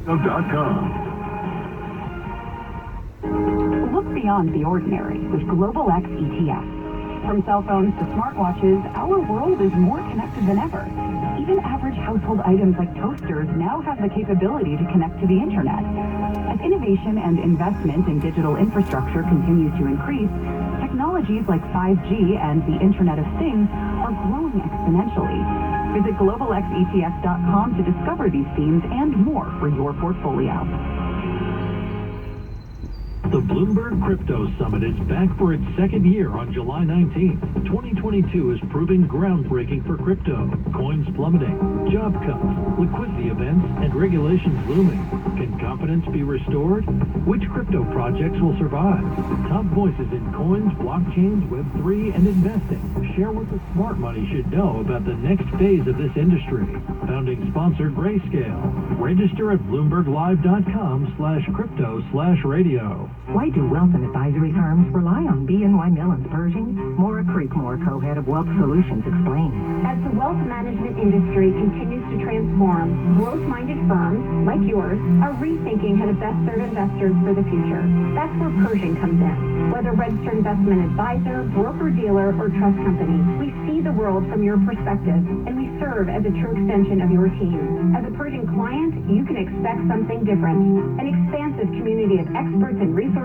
Crypto.com. Look beyond the ordinary with Global X ETFs. From cell phones to smartwatches, our world is more connected than ever. Even average household items like toasters now have the capability to connect to the internet. As innovation and investment in digital infrastructure continues to increase, technologies like 5G and the Internet of Things are growing exponentially. Visit globalxetfs.com to discover these themes and more for your portfolio. The Bloomberg Crypto Summit is back for its second year on July 19th. 2022 is proving groundbreaking for crypto. Coins plummeting, job cuts, liquidity events, and regulations looming. Can confidence be restored? Which crypto projects will survive? Top voices in coins, blockchains, Web3, and investing share what the smart money should know about the next phase of this industry. Founding sponsor Grayscale. Register at bloomberglive.com/crypto/radio. Why do wealth and advisory firms rely on BNY Mellon's Pershing? Maura Creekmore, co-head of Wealth Solutions, explains. As the wealth management industry continues to transform, growth-minded firms, like yours, are rethinking how to best serve investors for the future. That's where Pershing comes in. Whether registered investment advisor, broker-dealer, or trust company, we see the world from your perspective, and we serve as a true extension of your team. As a Pershing client, you can expect something different. An expansive community of experts and resources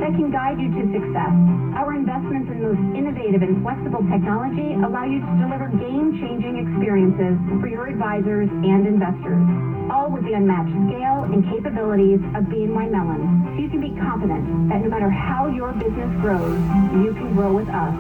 that can guide you to success. Our investments in most innovative and flexible technology allow you to deliver game-changing experiences for your advisors and investors, all with the unmatched scale and capabilities of BNY Mellon. So you can be confident that no matter how your business grows, you can grow with us.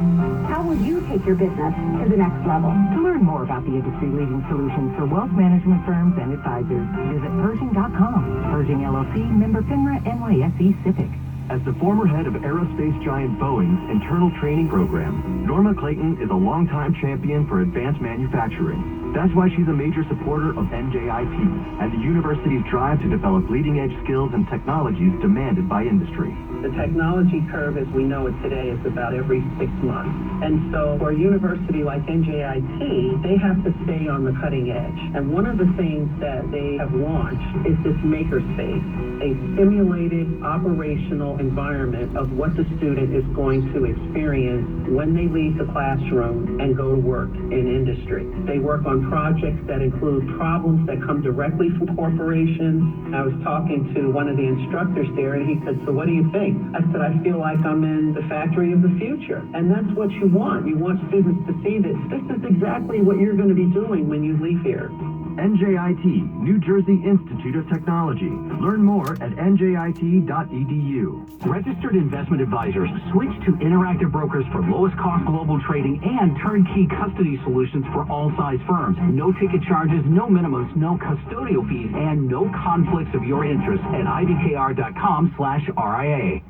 How will you take your business to the next level? To learn more about the industry-leading solutions for wealth management firms and advisors, visit Pershing.com. Pershing LLC, member FINRA, NYSE SIPC. As the former head of aerospace giant Boeing's internal training program, Norma Clayton is a longtime champion for advanced manufacturing. That's why she's a major supporter of NJIT and the university's drive to develop leading-edge skills and technologies demanded by industry. The technology curve as we know it today is about every 6 months. And so for a university like NJIT, they have to stay on the cutting edge. And one of the things that they have launched is this makerspace, a simulated operational environment of what the student is going to experience when they leave the classroom and go to work in industry. They work on projects that include problems that come directly from corporations. I was talking to one of the instructors there, and he said, "So what do you think?" I said, "I feel like I'm in the factory of the future." And that's what you want. You want students to see that this is exactly what you're going to be doing when you leave here. NJIT, New Jersey Institute of Technology. Learn more at njit.edu. Registered investment advisors switch to Interactive Brokers for lowest cost global trading and turnkey custody solutions for all size firms. No ticket charges, no minimums, no custodial fees, and no conflicts of your interest at ibkr.com/RIA.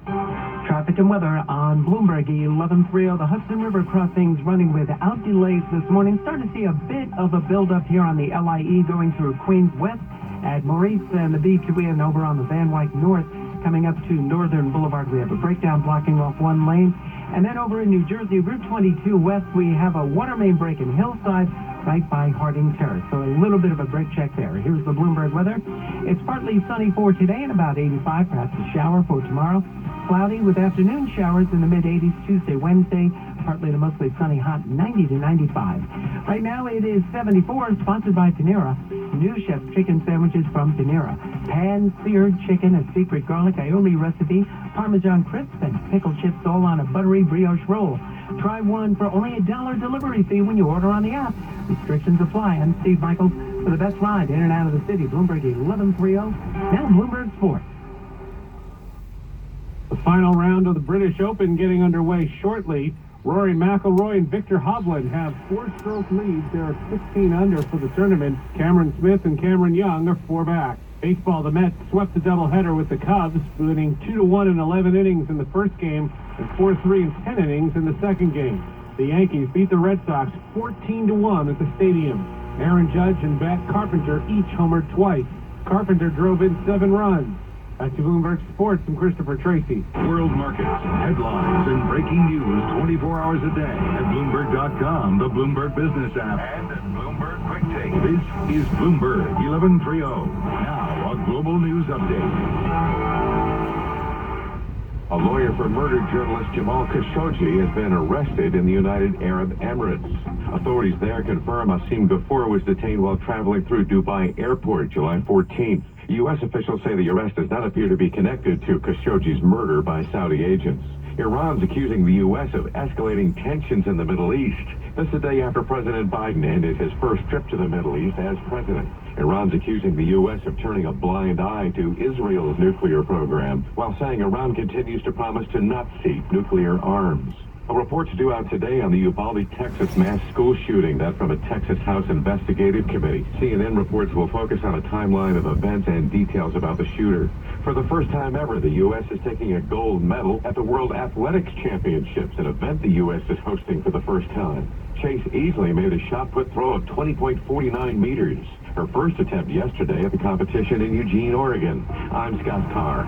Traffic and weather on Bloomberg 1130. The Hudson River crossings running without delays this morning. Starting to see a bit of a buildup here on the LIE going through Queens West at Maurice and the B2E and over on the Van Wyck North. Coming up to Northern Boulevard, we have a breakdown blocking off one lane. And then over in New Jersey, Route 22 West, we have a water main break in Hillside right by Harding Terrace. So a little bit of a brake check there. Here's the Bloomberg weather. It's partly sunny for today and about 85, perhaps a shower for tomorrow. Cloudy with afternoon showers in the mid-80s Tuesday, Wednesday. Partly to mostly sunny, hot 90 to 95. Right now it is 74, sponsored by Panera. New Chef's chicken sandwiches from Panera. Pan-seared chicken, a secret garlic aioli recipe, Parmesan crisp, and pickled chips all on a buttery brioche roll. Try one for only $1 delivery fee when you order on the app. Restrictions apply. I'm Steve Michaels for the best ride in and out of the city. Bloomberg 1130. Now Bloomberg Sports. The final round of the British Open getting underway shortly. Rory McIlroy and Victor Hovland have 4-stroke leads. They're 16 under for the tournament. Cameron Smith and Cameron Young are 4 back. Baseball, the Mets swept the doubleheader with the Cubs, winning 2-1 in 11 innings in the first game and 4-3 in 10 innings in the second game. The Yankees beat the Red Sox 14-1 at the stadium. Aaron Judge and Matt Carpenter each homered twice. Carpenter drove in 7 runs. Back to Bloomberg Sports and Christopher Tracy. World markets, headlines, and breaking news 24 hours a day at Bloomberg.com, the Bloomberg Business app, and at Bloomberg Quick Take. This is Bloomberg 1130. Now, a Global News Update. A lawyer for murdered journalist Jamal Khashoggi has been arrested in the United Arab Emirates. Authorities there confirm Asim Ghafour was detained while traveling through Dubai Airport July 14th. U.S. officials say the arrest does not appear to be connected to Khashoggi's murder by Saudi agents. Iran's accusing the U.S. of escalating tensions in the Middle East. This a day after President Biden ended his first trip to the Middle East as president. Iran's accusing the U.S. of turning a blind eye to Israel's nuclear program, while saying Iran continues to promise to not seek nuclear arms. A report's due out today on the Uvalde, Texas mass school shooting, that from a Texas House Investigative Committee. CNN reports will focus on a timeline of events and details about the shooter. For the first time ever, the U.S. is taking a gold medal at the World Athletics Championships, an event the U.S. is hosting for the first time. Chase Easley made a shot put throw of 20.49 meters. Her first attempt yesterday at the competition in Eugene, Oregon. I'm Scott Carr.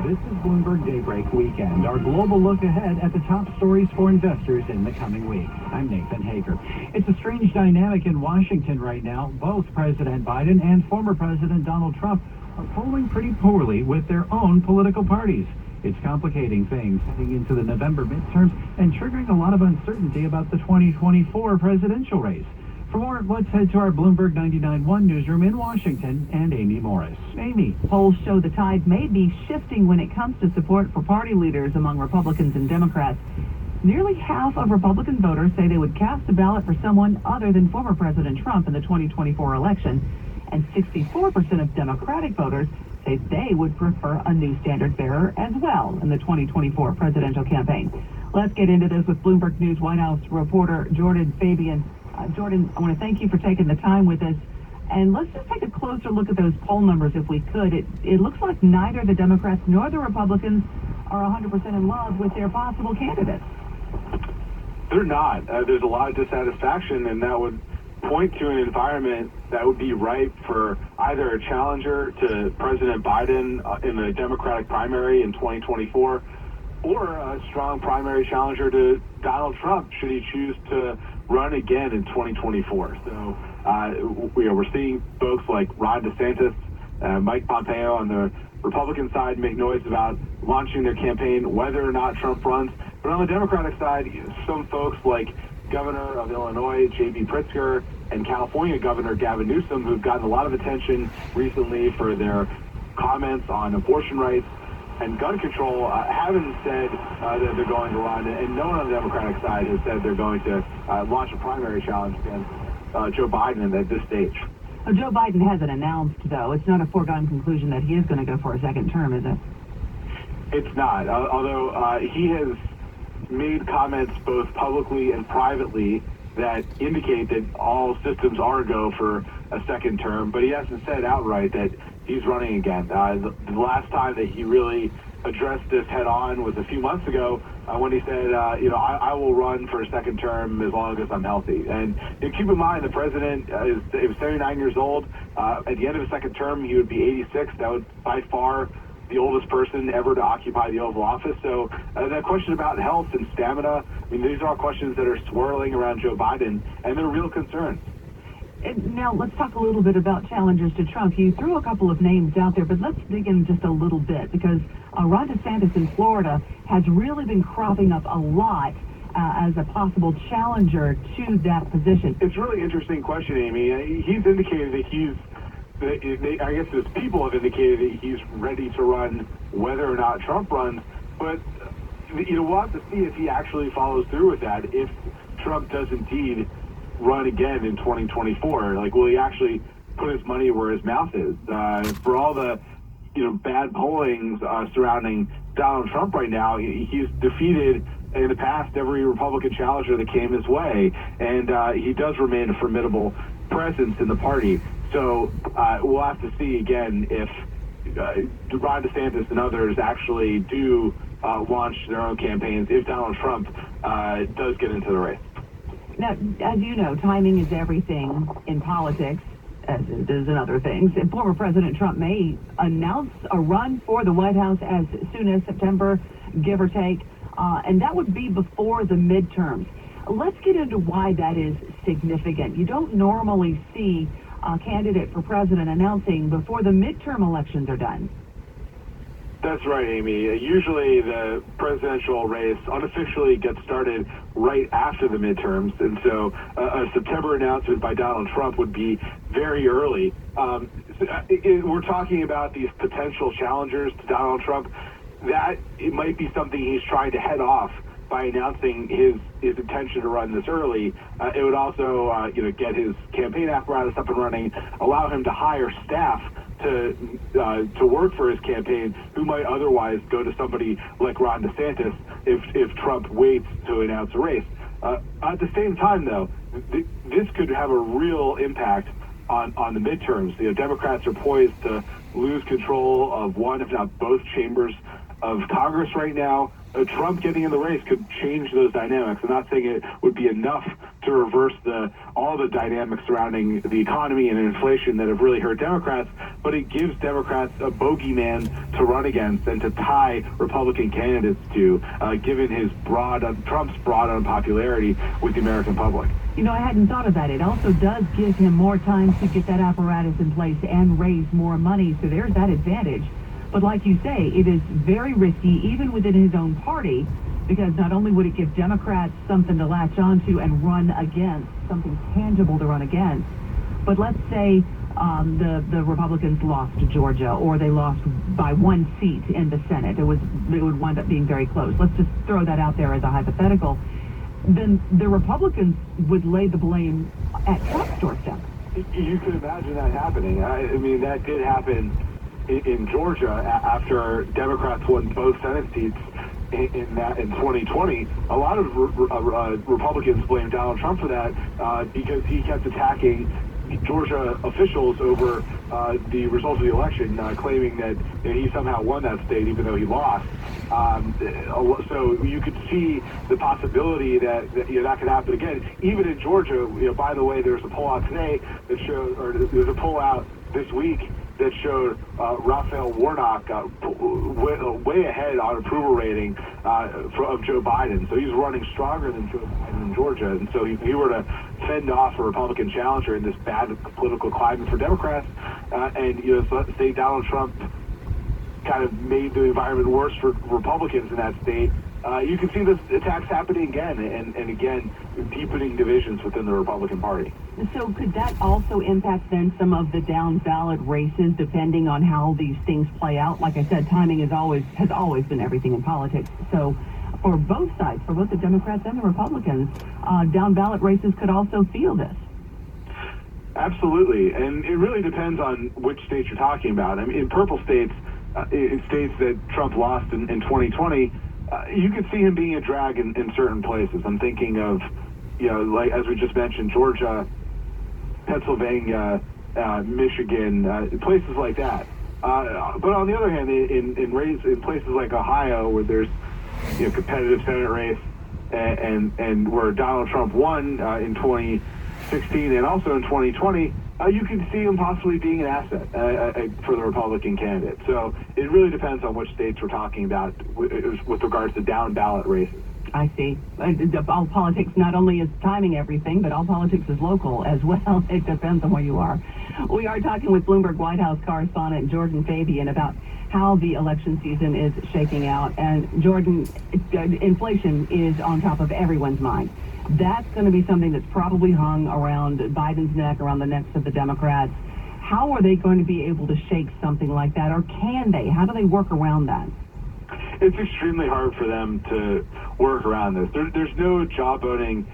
This is Bloomberg Daybreak Weekend, our global look ahead at the top stories for investors in the coming week. I'm Nathan Hager. It's a strange dynamic in Washington right now. Both President Biden and former President Donald Trump are polling pretty poorly with their own political parties. It's complicating things heading into the November midterms and triggering a lot of uncertainty about the 2024 presidential race. For more, let's head to our Bloomberg 99.1 newsroom in Washington and Amy Morris. Amy. Polls show the tide may be shifting when it comes to support for party leaders among Republicans and Democrats. Nearly half of Republican voters say they would cast a ballot for someone other than former President Trump in the 2024 election, and 64% of Democratic voters say they would prefer a new standard bearer as well in the 2024 presidential campaign. Let's get into this with Bloomberg News White House reporter Jordan Fabian. Jordan, I want to thank you for taking the time with us. And let's just take a closer look at those poll numbers if we could. It looks like neither the Democrats nor the Republicans are 100% in love with their possible candidates. They're not. There's a lot of dissatisfaction, and that would point to an environment that would be ripe for either a challenger to President Biden in the Democratic primary in 2024 or a strong primary challenger to Donald Trump should he choose to run again in 2024. So we're seeing folks like Ron DeSantis, Mike Pompeo on the Republican side make noise about launching their campaign whether or not Trump runs. But on the Democratic side, some folks like Governor of Illinois, J.B. Pritzker, and California Governor Gavin Newsom, who've gotten a lot of attention recently for their comments on abortion rights and gun control, haven't said that they're going to run, and no one on the Democratic side has said they're going to launch a primary challenge against Joe Biden at this stage. Well, Joe Biden hasn't announced, though. It's not a foregone conclusion that he is going to go for a second term, is it? It's not, although he has made comments both publicly and privately that indicate that all systems are a go for a second term, but he hasn't said outright that he's running again. The last time that he really addressed this head on was a few months ago when he said, I will run for a second term as long as I'm healthy. And keep in mind, the president is 79 years old. At the end of his second term, he would be 86. That would by far the oldest person ever to occupy the Oval Office. So that question about health and stamina, these are all questions that are swirling around Joe Biden, and they're real concerns. Now, let's talk a little bit about challengers to Trump. You threw a couple of names out there, but let's dig in just a little bit, because Ron DeSantis in Florida has really been cropping up a lot as a possible challenger to that position. It's a really interesting question, Amy. He's indicated that I guess his people have indicated that he's ready to run whether or not Trump runs, but we'll have to see if he actually follows through with that, if Trump does indeed run again in 2024. Will he actually put his money where his mouth is? For all the bad polling surrounding Donald Trump right now, he's defeated in the past every Republican challenger that came his way, and he does remain a formidable presence in the party. So we'll have to see again if Ron DeSantis and others actually do launch their own campaigns if Donald Trump does get into the race. Now, as you know, timing is everything in politics, as it is in other things. And former President Trump may announce a run for the White House as soon as September, give or take, and that would be before the midterms. Let's get into why that is significant. You don't normally see candidate for president announcing before the midterm elections are done. That's right, Amy. Usually the presidential race unofficially gets started right after the midterms, and so a September announcement by Donald Trump would be very early. We're talking about these potential challengers to Donald Trump. That it might be something he's trying to head off by announcing his intention to run this early. It would also get his campaign apparatus up and running, allow him to hire staff to work for his campaign who might otherwise go to somebody like Ron DeSantis if Trump waits to announce a race. At the same time, though, this could have a real impact on the midterms. Democrats are poised to lose control of one, if not both, chambers of Congress right now. Trump getting in the race could change those dynamics. I'm not saying it would be enough to reverse all the dynamics surrounding the economy and inflation that have really hurt Democrats, but it gives Democrats a bogeyman to run against and to tie Republican candidates to, given Trump's broad unpopularity with the American public. I hadn't thought of that. It also does give him more time to get that apparatus in place and raise more money, so there's that advantage. But like you say, it is very risky, even within his own party, because not only would it give Democrats something to latch onto and run against, something tangible to run against, but let's say the Republicans lost Georgia, or they lost by one seat in the Senate. It would wind up being very close. Let's just throw that out there as a hypothetical. Then the Republicans would lay the blame at Trump's doorstep. You could imagine that happening. I mean, that did happen in Georgia after Democrats won both Senate seats in 2020. A lot of Republicans blame Donald Trump for that because he kept attacking Georgia officials over the results of the election, claiming that he somehow won that state even though he lost. So you could see the possibility that that could happen again, even in Georgia. By the way, there's a poll out today that showed, or there's a poll out this week that showed Raphael Warnock way ahead on approval rating of Joe Biden. So he's running stronger than Joe Biden in Georgia. And so if he were to fend off a Republican challenger in this bad political climate for Democrats, and say Donald Trump kind of made the environment worse for Republicans in that state, you can see this attacks happening again and again, deepening divisions within the Republican Party. So could that also impact then some of the down ballot races, depending on how these things play out? Like I said, timing has always been everything in politics. So for both sides, for both the Democrats and the Republicans, down ballot races could also feel this. Absolutely, and it really depends on which states you're talking about. I mean, in purple states, in states that Trump lost in 2020, you could see him being a drag in certain places. I'm thinking of, like as we just mentioned, Georgia, Pennsylvania, Michigan, places like that. But on the other hand, in places like Ohio, where there's competitive Senate race, and where Donald Trump won in 2016 and also in 2020, you can see him possibly being an asset for the Republican candidate. So it really depends on which states we're talking about with regards to down ballot races. I see. All politics not only is timing everything, but all politics is local as well. It depends on where you are. We are talking with Bloomberg White House correspondent Jordan Fabian about how the election season is shaking out. And Jordan, inflation is on top of everyone's mind. That's going to be something that's probably hung around Biden's neck, around the necks of the Democrats. How are they going to be able to shake something like that, or can they? How do they work around that? It's extremely hard for them to work around this. There's no jawboning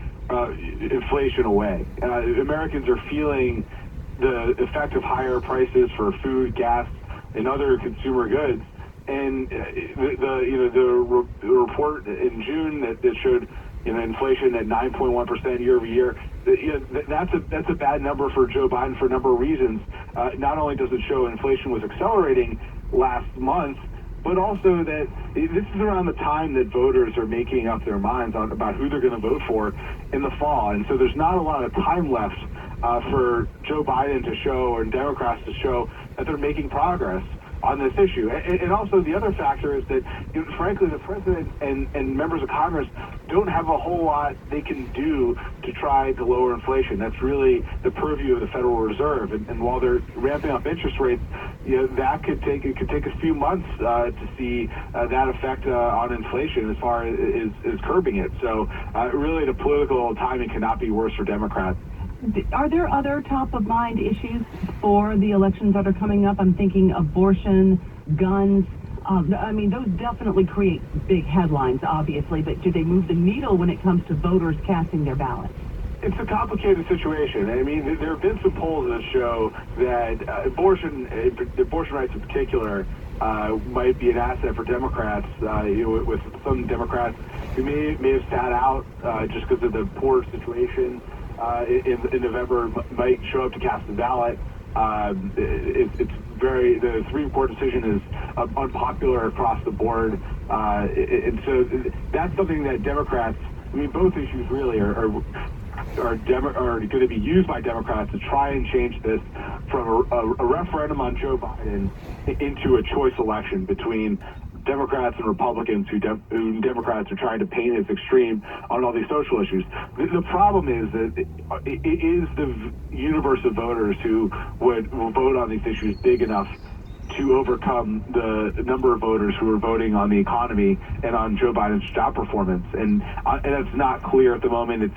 inflation away. Americans are feeling the effect of higher prices for food, gas, and other consumer goods. And the report in June that showed inflation at 9.1% year over year. That's a bad number for Joe Biden for a number of reasons. Not only does it show inflation was accelerating last month, but also that this is around the time that voters are making up their minds about who they're going to vote for in the fall. And so there's not a lot of time left for Joe Biden to show, or Democrats to show, that they're making progress on this issue. And also the other factor is that, frankly, the president and members of Congress don't have a whole lot they can do to try to lower inflation. That's really the purview of the Federal Reserve. And while they're ramping up interest rates, that could take a few months to see that effect on inflation as far as curbing it. So really the political timing cannot be worse for Democrats. Are there other top-of-mind issues for the elections that are coming up? I'm thinking abortion, guns. I mean, those definitely create big headlines, obviously, but do they move the needle when it comes to voters casting their ballots? It's a complicated situation. I mean, there have been some polls that show that abortion rights in particular, might be an asset for Democrats, with some Democrats who may have sat out just because of the poor situation in November, might show up to cast the ballot. The Supreme Court decision is unpopular across the board, and so that's something that Democrats, I mean, both issues really are going to be used by Democrats to try and change this from a referendum on Joe Biden into a choice election between Democrats and Republicans who Democrats are trying to paint as extreme on all these social issues. The problem is that it is the universe of voters who would vote on these issues big enough to overcome the number of voters who are voting on the economy and on Joe Biden's job performance. And it's not clear at the moment.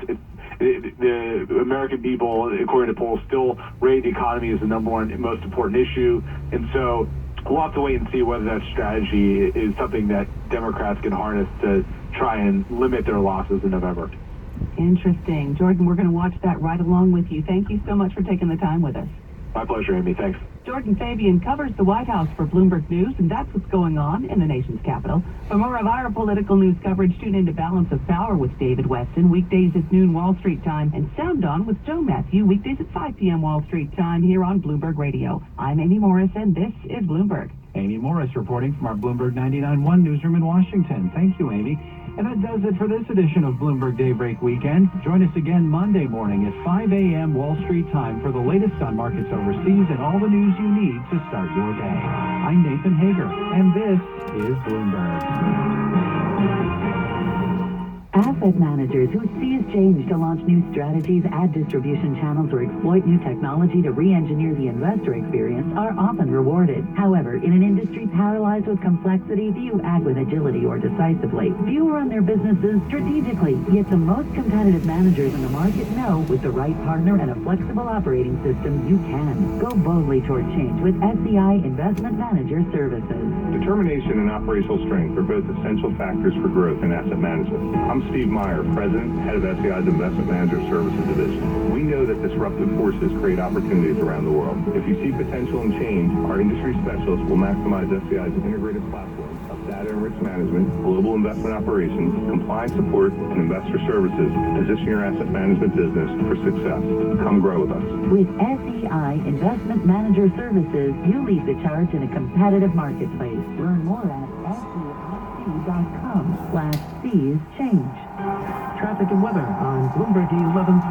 The American people, according to polls, still rate the economy as the number one most important issue. And so we'll have to wait and see whether that strategy is something that Democrats can harness to try and limit their losses in November. Interesting. Jordan, we're going to watch that right along with you. Thank you so much for taking the time with us. My pleasure, Amy. Thanks. Jordan Fabian covers the White House for Bloomberg News, and that's what's going on in the nation's capital. For more of our political news coverage, tune into Balance of Power with David Weston, weekdays at noon Wall Street time, and Sound On with Joe Matthew, weekdays at 5 p.m. Wall Street time here on Bloomberg Radio. I'm Amy Morris, and this is Bloomberg. Amy Morris reporting from our Bloomberg 99.1 newsroom in Washington. Thank you, Amy. And that does it for this edition of Bloomberg Daybreak Weekend. Join us again Monday morning at 5 a.m. Wall Street time for the latest on markets overseas and all the news you need to start your day. I'm Nathan Hager, and this is Bloomberg. Asset managers who seize change to launch new strategies, add distribution channels, or exploit new technology to re-engineer the investor experience are often rewarded. However, in an industry paralyzed with complexity, few act with agility or decisively. Few run their businesses strategically, yet the most competitive managers in the market know with the right partner and a flexible operating system, you can. Go boldly toward change with SEI Investment Manager Services. Determination and operational strength are both essential factors for growth in asset management. I'm Steve Meyer, President, Head of SEI's Investment Manager Services Division. We know that disruptive forces create opportunities around the world. If you see potential in change, our industry specialists will maximize SEI's integrated platform of data and risk management, global investment operations, compliance support, and investor services to position your asset management business for success. Come grow with us. With SEI Investment Manager Services, you lead the charge in a competitive marketplace. Learn more at SEIC.com/C's Change. Traffic and weather on Bloomberg 11.3.